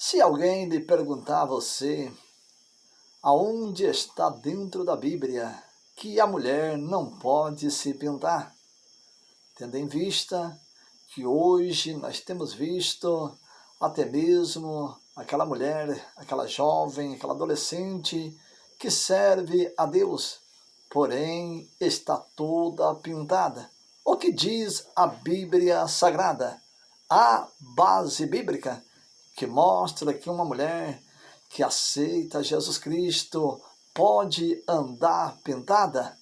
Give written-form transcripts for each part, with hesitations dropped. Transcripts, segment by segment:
Se alguém lhe perguntar a você aonde está dentro da Bíblia que a mulher não pode se pintar, tendo em vista que hoje nós temos visto até mesmo aquela mulher, aquela jovem, aquela adolescente que serve a Deus, porém está toda pintada. O que diz a Bíblia Sagrada? A base bíblica que mostra que uma mulher que aceita Jesus Cristo pode andar pintada?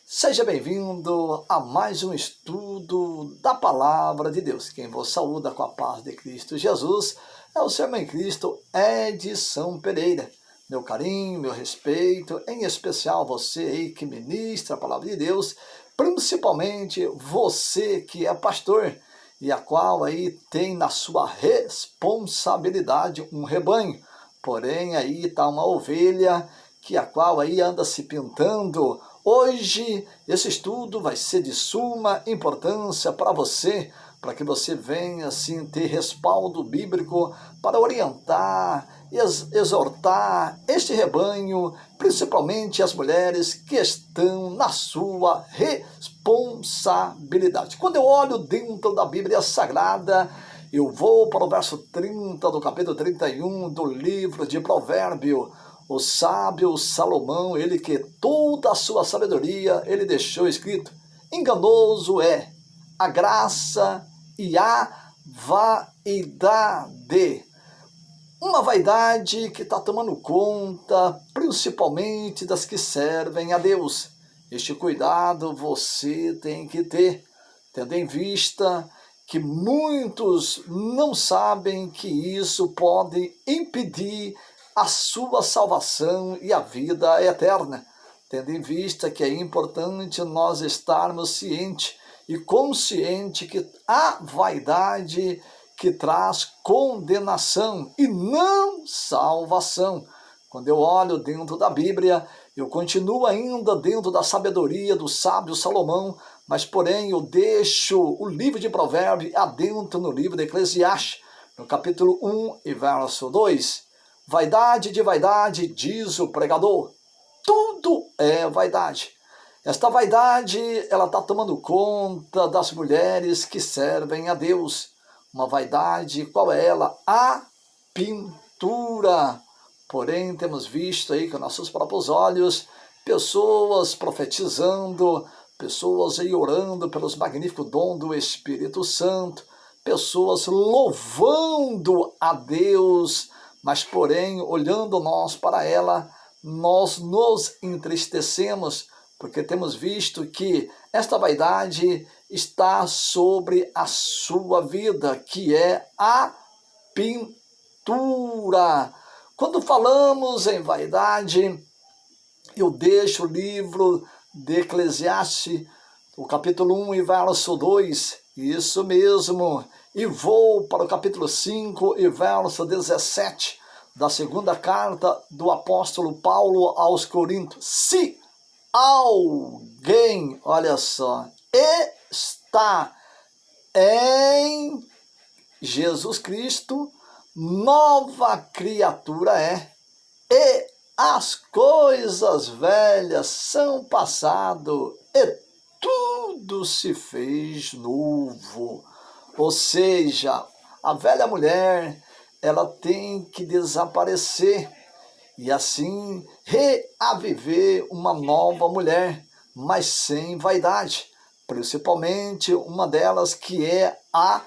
Seja bem-vindo a mais um estudo da Palavra de Deus. Quem vos saúda com a paz de Cristo Jesus é o seu irmão em Cristo, Edson Pereira. Meu carinho, meu respeito, em especial você aí que ministra a Palavra de Deus, principalmente você que é pastor e a qual aí tem na sua responsabilidade um rebanho. Porém, aí está uma ovelha que a qual aí anda se pintando. Hoje, esse estudo vai ser de suma importância para você, para que você venha assim ter respaldo bíblico para orientar, exortar este rebanho, principalmente as mulheres que estão na sua responsabilidade. Quando eu olho dentro da Bíblia Sagrada, eu vou para o verso 30 do capítulo 31 do livro de Provérbios. O sábio Salomão, ele que toda a sua sabedoria, ele deixou escrito: enganoso é a graça e a vaidade. Uma vaidade que está tomando conta, principalmente das que servem a Deus. Este cuidado você tem que ter, tendo em vista que muitos não sabem que isso pode impedir a sua salvação e a vida eterna, tendo em vista que é importante nós estarmos cientes e conscientes que a vaidade que traz condenação e não salvação. Quando eu olho dentro da Bíblia, eu continuo ainda dentro da sabedoria do sábio Salomão, mas porém eu deixo o livro de Provérbios adentro no livro de Eclesiastes, no capítulo 1 e verso 2. Vaidade de vaidade, diz o pregador, tudo é vaidade. Esta vaidade, ela está tomando conta das mulheres que servem a Deus. Uma vaidade, qual é ela? A pintura. Porém, temos visto aí com nossos próprios olhos pessoas profetizando, pessoas aí orando pelos magníficos dons do Espírito Santo, pessoas louvando a Deus, mas porém, olhando nós para ela, nós nos entristecemos, porque temos visto que esta vaidade está sobre a sua vida, que é a pintura. Quando falamos em vaidade, eu deixo o livro de Eclesiastes, o capítulo 1 e verso 2, isso mesmo, e vou para o capítulo 5 e verso 17, da segunda carta do apóstolo Paulo aos Coríntios. Se alguém, olha só, está em Jesus Cristo, nova criatura é, e as coisas velhas são passado, e tudo se fez novo. Ou seja, a velha mulher, ela tem que desaparecer e assim reaviver uma nova mulher, mas sem vaidade, principalmente uma delas que é a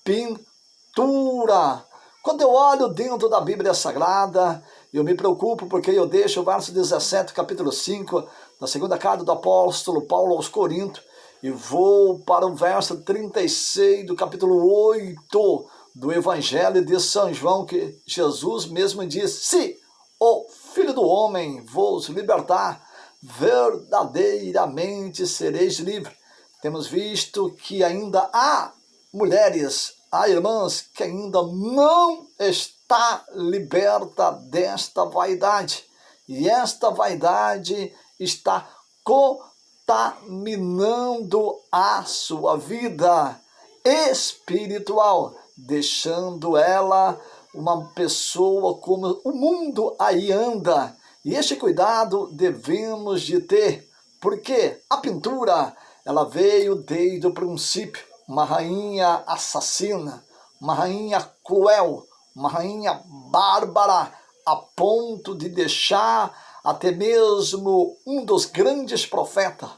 pintura. Quando eu olho dentro da Bíblia Sagrada, eu me preocupo porque eu deixo o verso 17, capítulo 5, da segunda carta do apóstolo Paulo aos Coríntios, e vou para o verso 36 do capítulo 8 do Evangelho de São João, que Jesus mesmo diz: se o Filho do Homem vos libertar, verdadeiramente sereis livres. Temos visto que ainda há mulheres, há irmãs que ainda não está liberta desta vaidade. E esta vaidade está contaminando a sua vida espiritual, deixando ela uma pessoa como o mundo aí anda. E este cuidado devemos de ter, porque a pintura, ela veio desde o princípio, uma rainha assassina, uma rainha cruel, uma rainha bárbara, a ponto de deixar até mesmo um dos grandes profetas,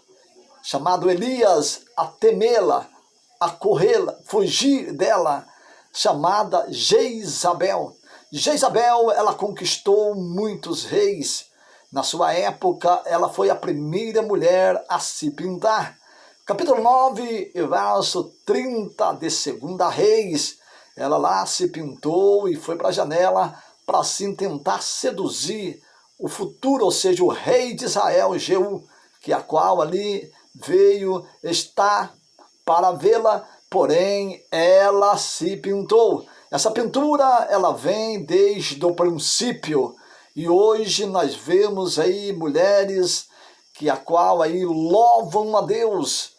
chamado Elias, a temê-la, a corrê-la, fugir dela, chamada Jezabel. Jezabel, ela conquistou muitos reis. Na sua época, ela foi a primeira mulher a se pintar. Capítulo 9, verso 30 de 2 Reis, ela lá se pintou e foi para a janela para assim tentar seduzir o futuro, ou seja, o rei de Israel, Jeú, que a qual ali veio estar para vê-la, porém ela se pintou. Essa pintura, ela vem desde o princípio, e hoje nós vemos aí mulheres que a qual aí louvam a Deus,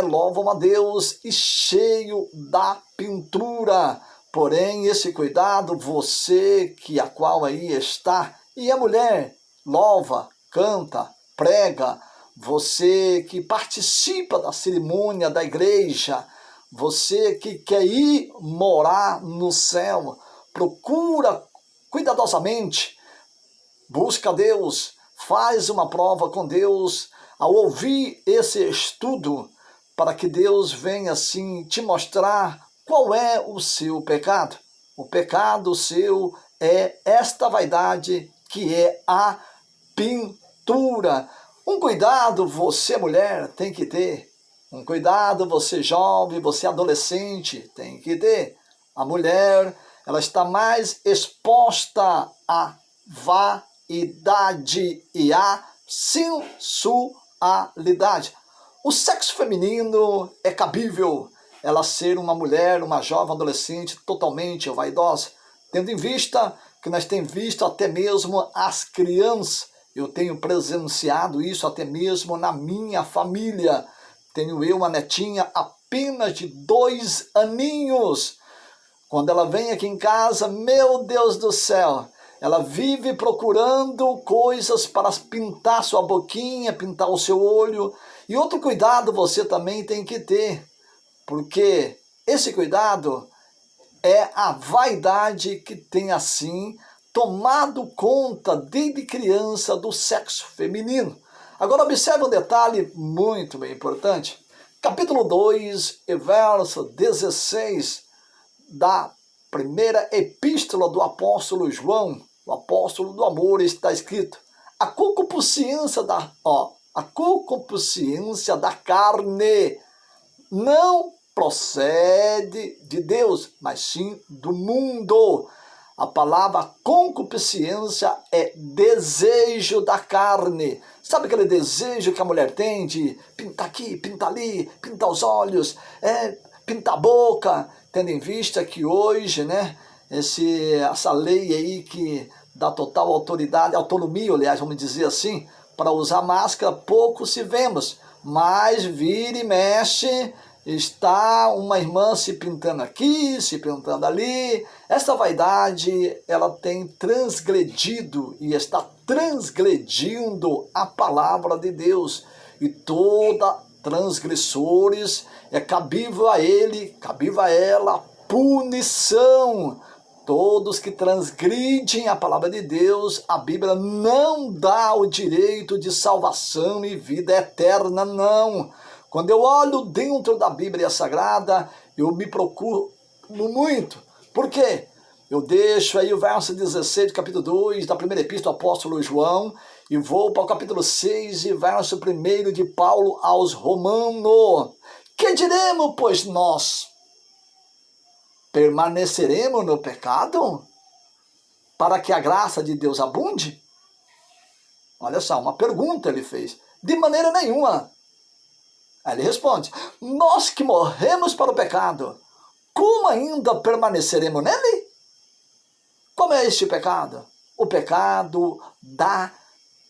louvam a Deus e cheio da pintura. Porém, esse cuidado, você que a qual aí está, e a mulher louva, canta, prega, você que participa da cerimônia da igreja, você que quer ir morar no céu, procura cuidadosamente, busca Deus, faz uma prova com Deus, ao ouvir esse estudo, para que Deus venha assim te mostrar qual é o seu pecado. O pecado seu é esta vaidade que é a pintura. Um cuidado você, mulher, tem que ter. Um cuidado você, jovem, você, adolescente, tem que ter. A mulher, ela está mais exposta à vaidade e à sensualidade. O sexo feminino é cabível ela ser uma mulher, uma jovem adolescente totalmente vaidosa, tendo em vista que nós temos visto até mesmo as crianças. Eu tenho presenciado isso até mesmo na minha família. Tenho eu uma netinha apenas de 2 aninhos. Quando ela vem aqui em casa, meu Deus do céu, ela vive procurando coisas para pintar sua boquinha, pintar o seu olho. E outro cuidado você também tem que ter, porque esse cuidado é a vaidade que tem assim tomado conta desde criança do sexo feminino. Agora observe um detalhe muito bem importante. Capítulo 2, verso 16 da primeira epístola do apóstolo João, o apóstolo do amor, está escrito: a concupiscência da carne não procede de Deus, mas sim do mundo. A palavra concupiscência é desejo da carne. Sabe aquele desejo que a mulher tem de pintar aqui, pintar ali, pintar os olhos, pintar a boca, tendo em vista que hoje, né, essa lei aí que dá total autonomia, aliás, vamos dizer assim, para usar máscara, pouco se vemos, mas vira e mexe, está uma irmã se pintando aqui, se pintando ali. Essa vaidade, ela tem transgredido e está transgredindo a palavra de Deus. E toda transgressores é cabível a ela punição. Todos que transgridem a palavra de Deus, a Bíblia não dá o direito de salvação e vida eterna, não. Quando eu olho dentro da Bíblia Sagrada, eu me procuro muito. Por quê? Eu deixo aí o verso 16 do capítulo 2 da primeira epístola do apóstolo João e vou para o capítulo 6 e verso 1 de Paulo aos Romanos. Que diremos, pois nós? Permaneceremos no pecado para que a graça de Deus abunde? Olha só, uma pergunta ele fez. De maneira nenhuma. Aí ele responde: nós que morremos para o pecado, como ainda permaneceremos nele? Como é este pecado? O pecado da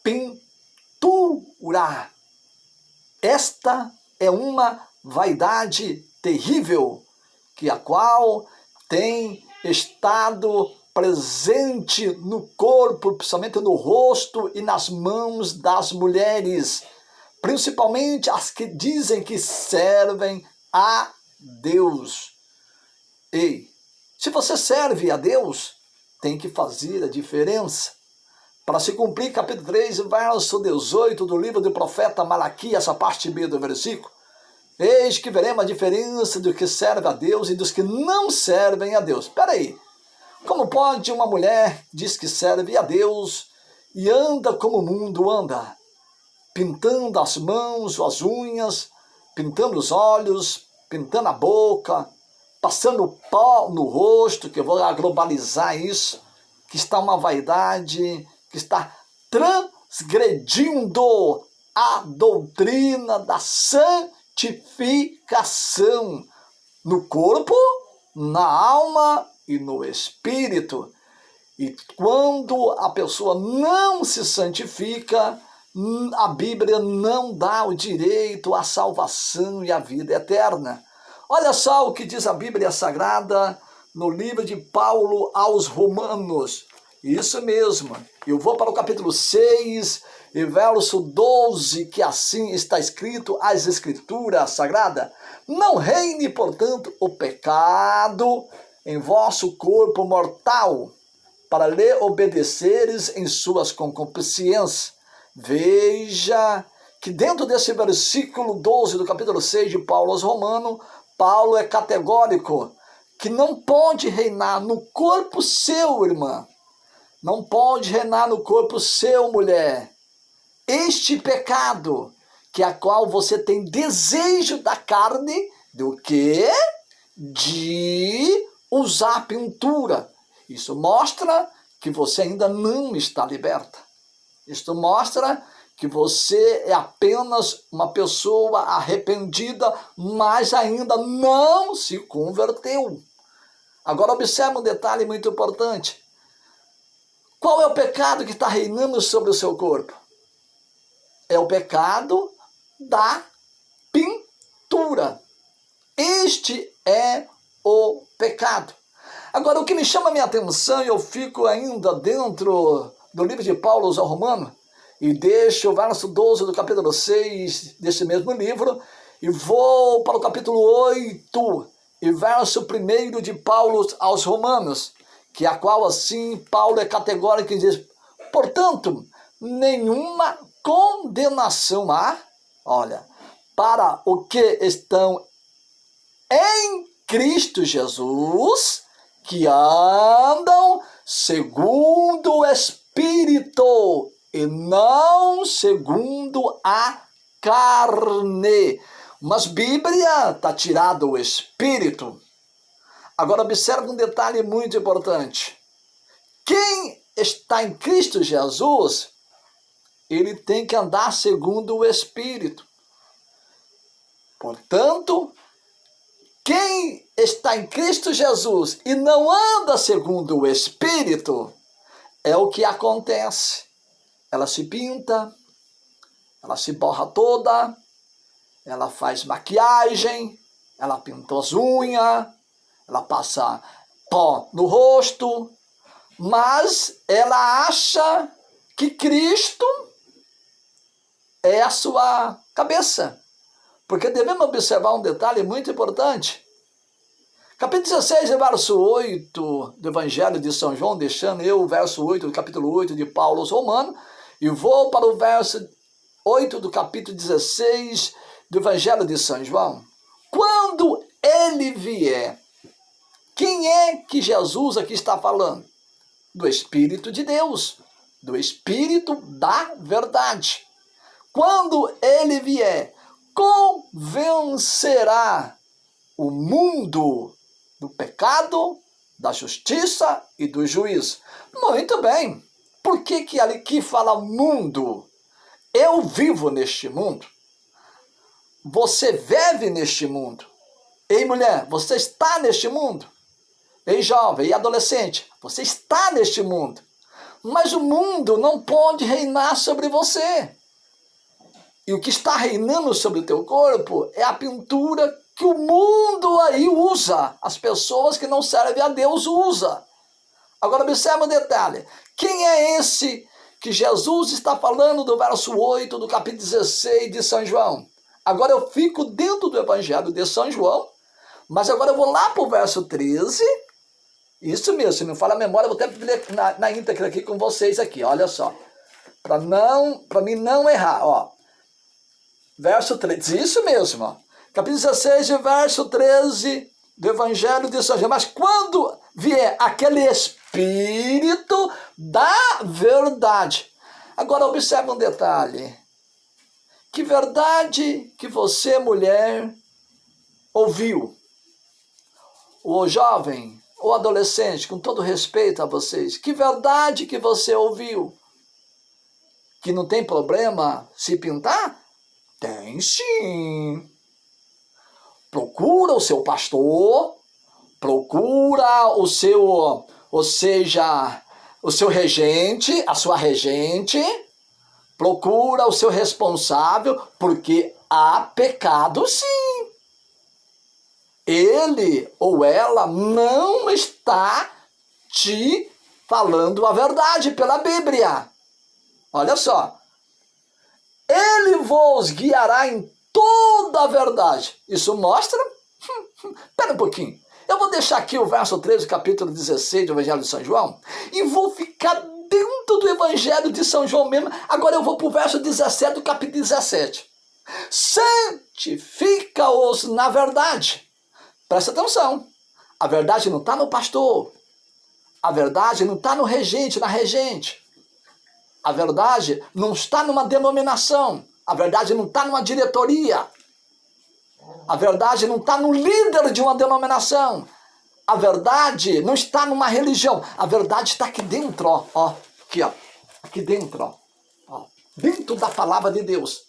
pintura. Esta é uma vaidade terrível, que a qual tem estado presente no corpo, principalmente no rosto e nas mãos das mulheres, principalmente as que dizem que servem a Deus. Ei, se você serve a Deus, tem que fazer a diferença. Para se cumprir, capítulo 3, verso 18 do livro do profeta Malaquias, essa parte B do versículo, eis que veremos a diferença do que serve a Deus e dos que não servem a Deus. Espera aí, como pode uma mulher diz que serve a Deus e anda como o mundo anda? Pintando as mãos, as unhas, pintando os olhos, pintando a boca, passando pó no rosto, que eu vou globalizar isso, que está uma vaidade, que está transgredindo a doutrina da santificação no corpo, na alma e no espírito. E quando a pessoa não se santifica, a Bíblia não dá o direito à salvação e à vida eterna. Olha só o que diz a Bíblia Sagrada no livro de Paulo aos Romanos. Isso mesmo. Eu vou para o capítulo 6 e verso 12, que assim está escrito as Escrituras Sagradas. Não reine, portanto, o pecado em vosso corpo mortal, para lhe obedeceres em suas concupiscências. Veja que dentro desse versículo 12 do capítulo 6 de Paulo aos Romanos, Paulo é categórico que não pode reinar no corpo seu, irmã. Não pode reinar no corpo seu, mulher. Este pecado, que a qual você tem desejo da carne, do quê? De usar pintura. Isso mostra que você ainda não está liberta. Isto mostra que você é apenas uma pessoa arrependida, mas ainda não se converteu. Agora observe um detalhe muito importante. Qual é o pecado que está reinando sobre o seu corpo? É o pecado da pintura. Este é o pecado. Agora, o que me chama a minha atenção, e eu fico ainda dentro do livro de Paulo aos Romanos, e deixo o verso 12 do capítulo 6 desse mesmo livro, e vou para o capítulo 8, e verso 1 de Paulo aos Romanos, que a qual assim Paulo é categórico e diz, portanto, nenhuma condenação há, olha, para o que estão em Cristo Jesus, que andam segundo o Espírito e não segundo a carne. Mas Bíblia está tirado o Espírito. Agora observe um detalhe muito importante. Quem está em Cristo Jesus, ele tem que andar segundo o Espírito. Portanto, quem está em Cristo Jesus e não anda segundo o Espírito, é o que acontece. Ela se pinta, ela se borra toda, ela faz maquiagem, ela pinta as unhas, ela passa pó no rosto, mas ela acha que Cristo é a sua cabeça. Porque devemos observar um detalhe muito importante. Capítulo 16, verso 8 do Evangelho de São João, deixando eu o verso 8 do capítulo 8 de Paulo aos Romanos, e vou para o verso 8 do capítulo 16 do Evangelho de São João. Quando ele vier, quem é que Jesus aqui está falando? Do Espírito de Deus, do Espírito da verdade. Quando ele vier, convencerá o mundo do pecado, da justiça e do juízo. Muito bem. Por que aqui fala mundo? Eu vivo neste mundo. Você vive neste mundo. Ei, mulher, você está neste mundo. Ei, jovem e adolescente, você está neste mundo. Mas o mundo não pode reinar sobre você. E o que está reinando sobre o teu corpo é a pintura que o mundo aí usa, as pessoas que não servem a Deus usa. Agora observa um detalhe, quem é esse que Jesus está falando do verso 8 do capítulo 16 de São João? Agora eu fico dentro do Evangelho de São João, mas agora eu vou lá para o verso 13, isso mesmo, se não fala a memória, eu vou até ler na íntegra aqui com vocês aqui, olha só, para mim não errar, ó. Verso 13, isso mesmo, ó. Capítulo 16, verso 13 do Evangelho de São João. Mas quando vier aquele Espírito da verdade. Agora observe um detalhe. Que verdade que você, mulher, ouviu? O jovem, o adolescente, com todo respeito a vocês, que verdade que você ouviu? Que não tem problema se pintar? Tem sim. Procura o seu pastor, procura o seu regente, a sua regente, procura o seu responsável, porque há pecado sim. Ele ou ela não está te falando a verdade pela Bíblia. Olha só. Ele vos guiará em toda a verdade. Isso mostra? Espera um pouquinho. Eu vou deixar aqui o verso 13, capítulo 16 do Evangelho de São João, e vou ficar dentro do Evangelho de São João mesmo. Agora eu vou para o verso 17 do capítulo 17. Santifica-os na verdade. Presta atenção. A verdade não está no pastor. A verdade não está no regente, na regente. A verdade não está numa denominação. A verdade não está numa diretoria. A verdade não está no líder de uma denominação. A verdade não está numa religião. A verdade está aqui dentro, ó. Aqui, ó. Aqui dentro, ó. Dentro da palavra de Deus.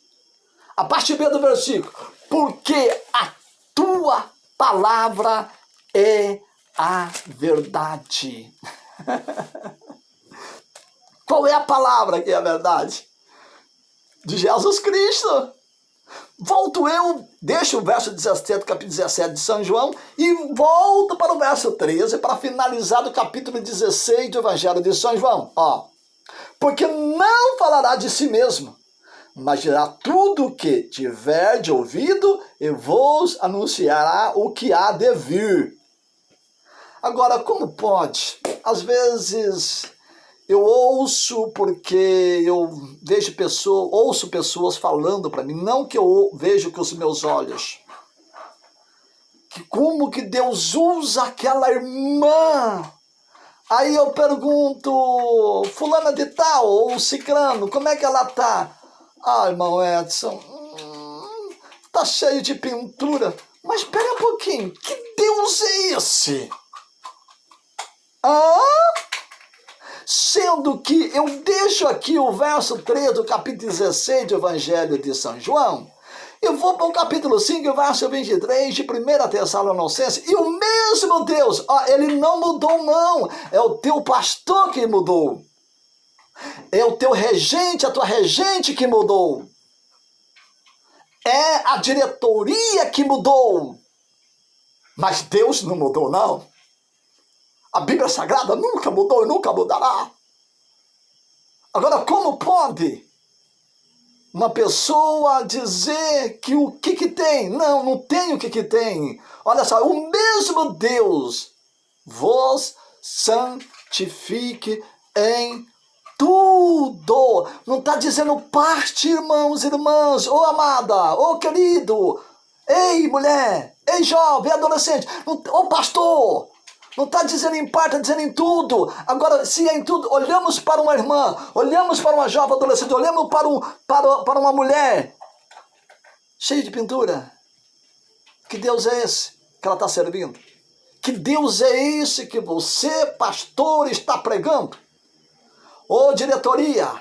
A parte B do versículo. Porque a tua palavra é a verdade. Qual é a palavra que é a verdade? De Jesus Cristo. Volto eu, deixo o verso 17, capítulo 17 de São João, e volto para o verso 13, para finalizar o capítulo 16 do Evangelho de São João. Ó, porque não falará de si mesmo, mas dirá tudo o que tiver de ouvido e vos anunciará o que há de vir. Agora, como pode? Às vezes eu ouço porque eu ouço pessoas falando para mim, não que eu vejo com os meus olhos, que como que Deus usa aquela irmã. Aí eu pergunto, fulana de tal, ou ciclano, como é que ela tá? Ah, irmão Edson, tá cheio de pintura. Mas espera um pouquinho, que Deus é esse? Sendo que eu deixo aqui o verso 3 do capítulo 16 do Evangelho de São João, eu vou para o capítulo 5, verso 23 de 1 Tessalonicenses, e o mesmo Deus, ele não mudou não, é o teu pastor que mudou, é o teu regente, a tua regente que mudou, é a diretoria que mudou, mas Deus não mudou não. A Bíblia Sagrada nunca mudou e nunca mudará. Agora, como pode uma pessoa dizer que o que tem? Não, não tem o que tem. Olha só, o mesmo Deus vos santifique em tudo. Não está dizendo parte, irmãos e irmãs. Ô amada, ô querido. Ei, mulher. Ei, jovem, adolescente. Ô pastor. Não está dizendo em parte, está dizendo em tudo. Agora, se é em tudo, olhamos para uma irmã, olhamos para uma jovem adolescente, olhamos para uma mulher cheia de pintura. Que Deus é esse que ela está servindo? Que Deus é esse que você, pastor, está pregando? Ô diretoria,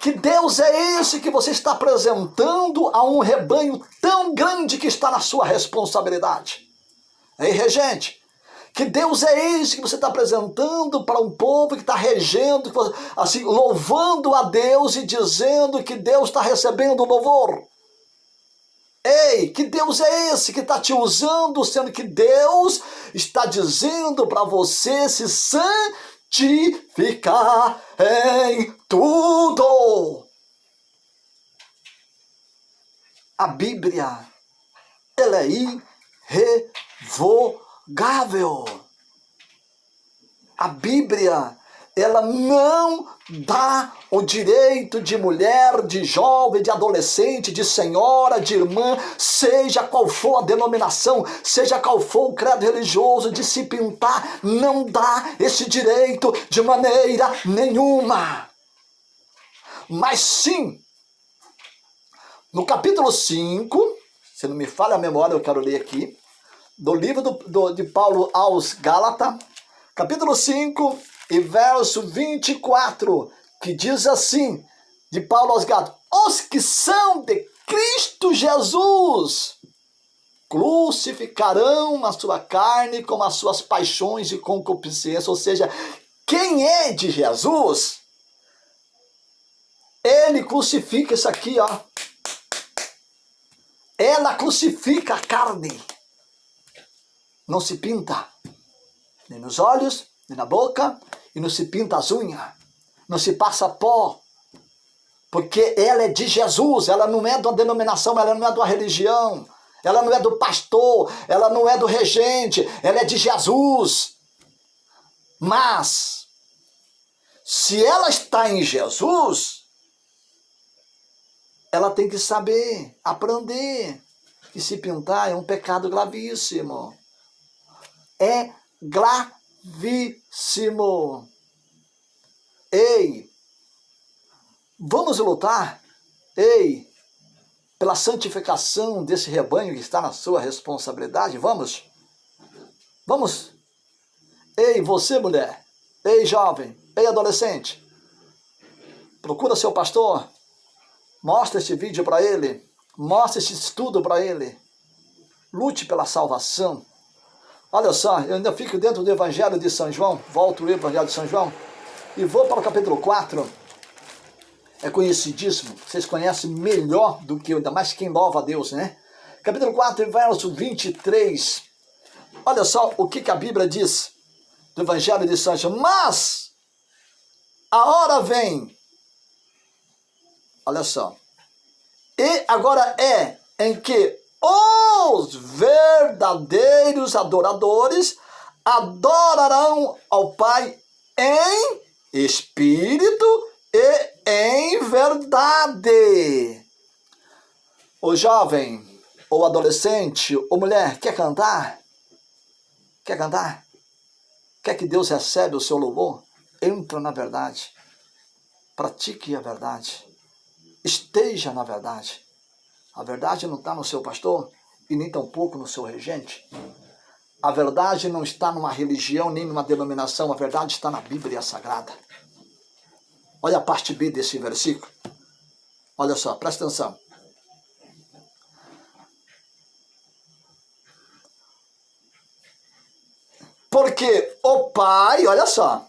que Deus é esse que você está apresentando a um rebanho tão grande que está na sua responsabilidade? Ei, regente, que Deus é esse que você está apresentando para um povo que está regendo, assim, louvando a Deus e dizendo que Deus está recebendo o louvor? Ei, que Deus é esse que está te usando, sendo que Deus está dizendo para você se santificar em tudo. A Bíblia, ela é irrevogável. A Bíblia, ela não dá o direito de mulher, de jovem, de adolescente, de senhora, de irmã, seja qual for a denominação, seja qual for o credo religioso, de se pintar, não dá esse direito de maneira nenhuma. Mas sim, no capítulo 5, se não me falha a memória, eu quero ler aqui, do livro de Paulo aos Gálatas, capítulo 5 e verso 24, que diz assim, de Paulo aos Gálatas: os que são de Cristo Jesus crucificarão a sua carne com as suas paixões e concupiscências. Ou seja, quem é de Jesus, ele crucifica isso aqui, ó. Ela crucifica a carne. Não se pinta nem nos olhos, nem na boca, e não se pinta as unhas, não se passa pó, porque ela é de Jesus, ela não é de uma denominação, ela não é de uma religião, ela não é do pastor, ela não é do regente, ela é de Jesus. Mas, se ela está em Jesus, ela tem que saber, aprender, que se pintar é um pecado gravíssimo. É gravíssimo. Ei, vamos lutar, ei, pela santificação desse rebanho que está na sua responsabilidade, vamos? Vamos? Ei, você mulher, ei jovem, ei adolescente, procura seu pastor, mostra este vídeo para ele, mostra este estudo para ele, lute pela salvação. Olha só, eu ainda fico dentro do Evangelho de São João, volto ao Evangelho de São João, e vou para o capítulo 4, é conhecidíssimo, vocês conhecem melhor do que eu, ainda mais quem louva a Deus, né? Capítulo 4, verso 23, olha só o que a Bíblia diz do Evangelho de São João. Mas a hora vem, olha só, e agora é em que os verdadeiros adoradores adorarão ao Pai em espírito e em verdade. O jovem, ou adolescente, ou mulher, quer cantar? Quer cantar? Quer que Deus recebe o seu louvor? Entra na verdade. Pratique a verdade. Esteja na verdade. A verdade não está no seu pastor e nem tampouco no seu regente. A verdade não está numa religião nem numa denominação. A verdade está na Bíblia Sagrada. Olha a parte B desse versículo. Olha só, presta atenção. Porque o Pai, olha só,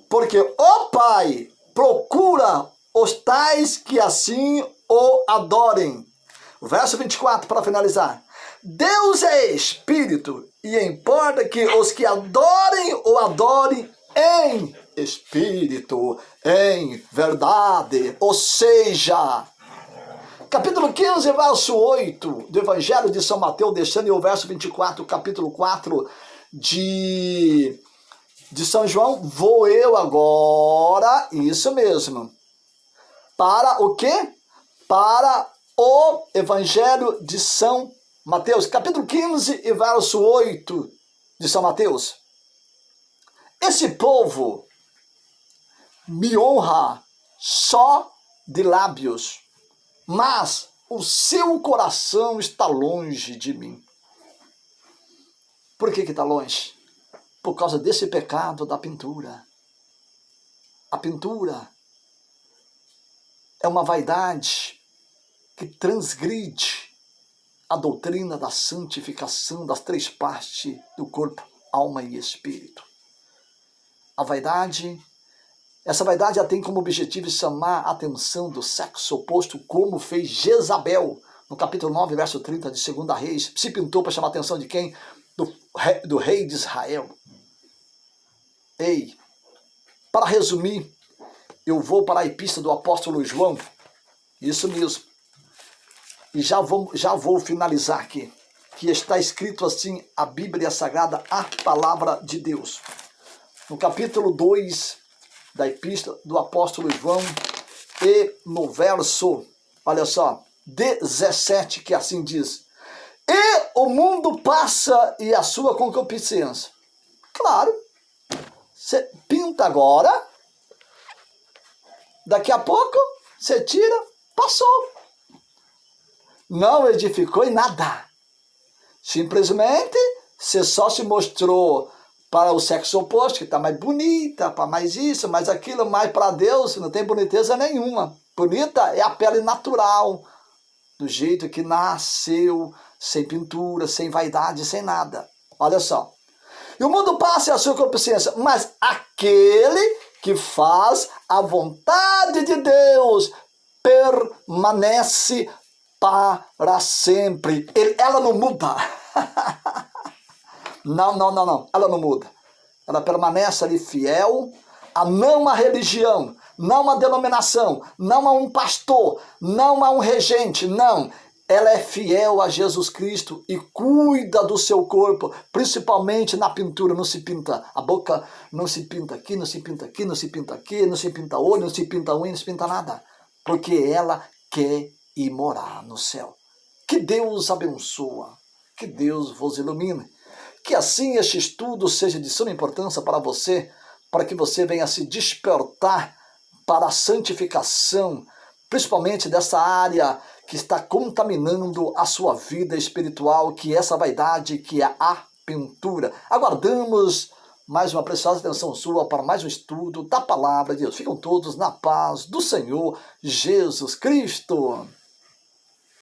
porque o Pai procura os tais que assim o adorem. Verso 24, para finalizar. Deus é espírito, e importa que os que adorem o adorem em espírito, em verdade. Ou seja, capítulo 15, verso 8 do Evangelho de São Mateus, deixando o verso 24, capítulo 4 de São João, vou eu agora, isso mesmo, para o quê? Para o Evangelho de São Mateus, capítulo 15 e verso 8 de São Mateus. Esse povo me honra só de lábios, mas o seu coração está longe de mim. Por que está longe? Por causa desse pecado da pintura. A pintura é uma vaidade que transgride a doutrina da santificação das três partes do corpo, alma e espírito. A vaidade, essa vaidade tem como objetivo chamar a atenção do sexo oposto, como fez Jezabel no capítulo 9, verso 30 de 2 Reis, se pintou para chamar a atenção de quem? Do rei de Israel. Ei, para resumir, eu vou para a epístola do apóstolo João, isso mesmo, e já vou finalizar aqui, que está escrito assim, a Bíblia Sagrada, a palavra de Deus. No capítulo 2 da epístola do apóstolo João, e no verso, olha só, 17, que assim diz: e o mundo passa e a sua concupiscência. Claro, você pinta agora, daqui a pouco você tira, passou. Não edificou em nada. Simplesmente você só se mostrou para o sexo oposto, que está mais bonita, para mais isso, mais aquilo, mais para Deus, não tem boniteza nenhuma. Bonita é a pele natural, do jeito que nasceu, sem pintura, sem vaidade, sem nada. Olha só. E o mundo passa a sua concupiscência, mas aquele que faz a vontade de Deus permanece para sempre. Ela não muda. Não. Ela não muda. Ela permanece ali fiel a não uma religião, não uma denominação, não a um pastor, não a um regente, não. Ela é fiel a Jesus Cristo e cuida do seu corpo, principalmente na pintura. Não se pinta a boca, não se pinta aqui, não se pinta aqui, não se pinta aqui, não se pinta olho, não se pinta unha, não se pinta nada. Porque ela quer ir morar no céu. Que Deus abençoe, que Deus vos ilumine. Que assim este estudo seja de suma importância para você, para que você venha se despertar para a santificação, principalmente dessa área que está contaminando a sua vida espiritual, que é essa vaidade, que é a pintura. Aguardamos mais uma preciosa atenção sua para mais um estudo da Palavra de Deus. Ficam todos na paz do Senhor Jesus Cristo.